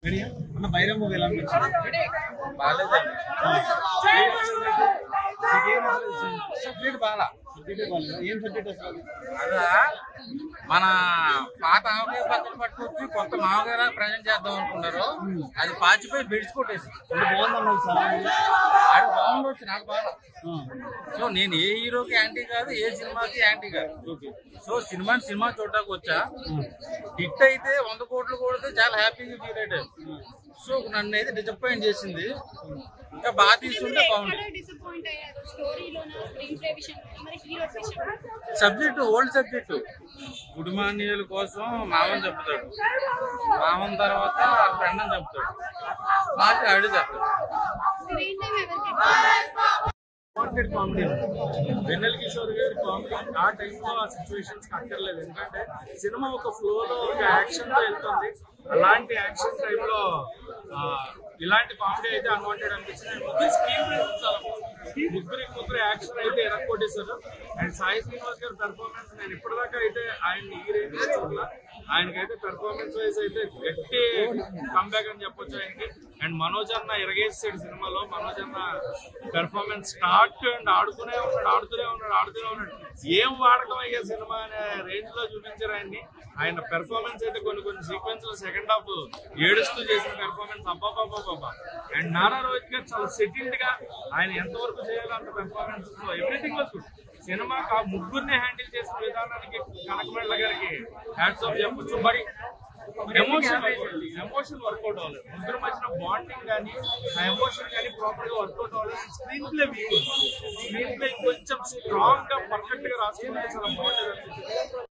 అన్న బైరం మూవీ ఎలా అనిపించింది? బాగాలేదండి. సబ్జెక్ట్ బాగా ఏం సబ్జెక్ట్ అసలు? అదా మన పాత ఆవకాయ పక్కన పట్టుకొచ్చి కొత్త మామగారు ప్రజెంట్ చేద్దాం అనుకున్నారు. అది పాచిపోయి బిడ్స్ కొట్టేసి బాగుందన్నారు సార్. అది బాగుండొచ్చు, నాకు బాగా. సో నేను ఏ హీరోకి యాంటీ కాదు, ఏ సినిమాకి యాంటీ కాదు. సో సినిమా చూడడానికి వచ్చా. హిట్ అయితే 100 కోట్లు కొడితే చాలా హ్యాపీగా ఫీల్ అయ్యాడు. సో నన్ను అయితే డిసప్పాయింట్ చేసింది. ఇంకా బాగా తీసుకుంటే బాగుంది. Subject old subject. గుడిమాన్యుల కోసం మామని చెప్తాడు, మామన్ తర్వాత ఫ్రెండ్ అని చెప్తాడు, లాస్ట్ ఆడి చెప్తాడు. కామెడీ వెన్నెల కిషోర్ గారి కామెడీ ఆ టైంలో ఆ సిచ్యువేషన్స్ అక్కర్లేదు. ఎందుకంటే సినిమా ఒక ఫ్లోలో ఒక యాక్షన్ తో వెళ్తుంది. అలాంటి యాక్షన్ టైంలో ఇలాంటి కామెడీ అయితే అన్వాంటెడ్ అనిపించింది. ముగ్గురు యాక్షన్ అయితే ఎరక్కొట్టేశారు. అండ్ సాయి శ్రీనివాస్ గారి పెర్ఫార్మెన్స్ నేను ఇప్పటిదాకా అయితే ఆయన ఈ రేంజ్ చూడాల. ఆయనకైతే పెర్ఫార్మెన్స్ వైజ్ అయితే గట్టి కంబ్యాక్ అని చెప్పొచ్చు ఆయనకి. అండ్ మనోజ్ అన్న ఎరగేసాడు సినిమాలో. మనోజ్ అన్న పెర్ఫార్మెన్స్ స్టార్ట్ అండ్ ఆడుతూనే ఉన్నాడు. ఏం వాడకం అయ్యే సినిమా అనే రేంజ్ లో చూపించారు ఆయన్ని. ఆయన పెర్ఫార్మెన్స్ అయితే కొన్ని సీక్వెన్స్ లో సెకండ్ హాఫ్ ఏడుస్తూ చేసిన పెర్ఫార్మెన్స్ అబ్బాబాబాబా. అండ్ నారా రోహిత్ గారు చాలా సెటిల్డ్ గా ఆయన ఎంతవరకు చేయాలో అంత performance. So everything was good. Cinema ముగ్గురిని హ్యాండిల్ చేసిన విధానానికి కనకమేళ్ళ గారికి హ్యాట్స్ ఆఫ్ చెప్పొచ్చు. మరి ఎమోషన్ వర్కౌట్ అవ్వలేదు. ముగ్గురు మధ్యన బాండింగ్ కానీ ఆ ఎమోషన్ కానీ ప్రాపర్ గా వర్కౌట్ అవ్వలేదు. స్క్రీన్ ప్లే కొంచెం స్ట్రాంగ్ గా పర్ఫెక్ట్ గా రాసుకుంటే చాలా బాగుంటుంది.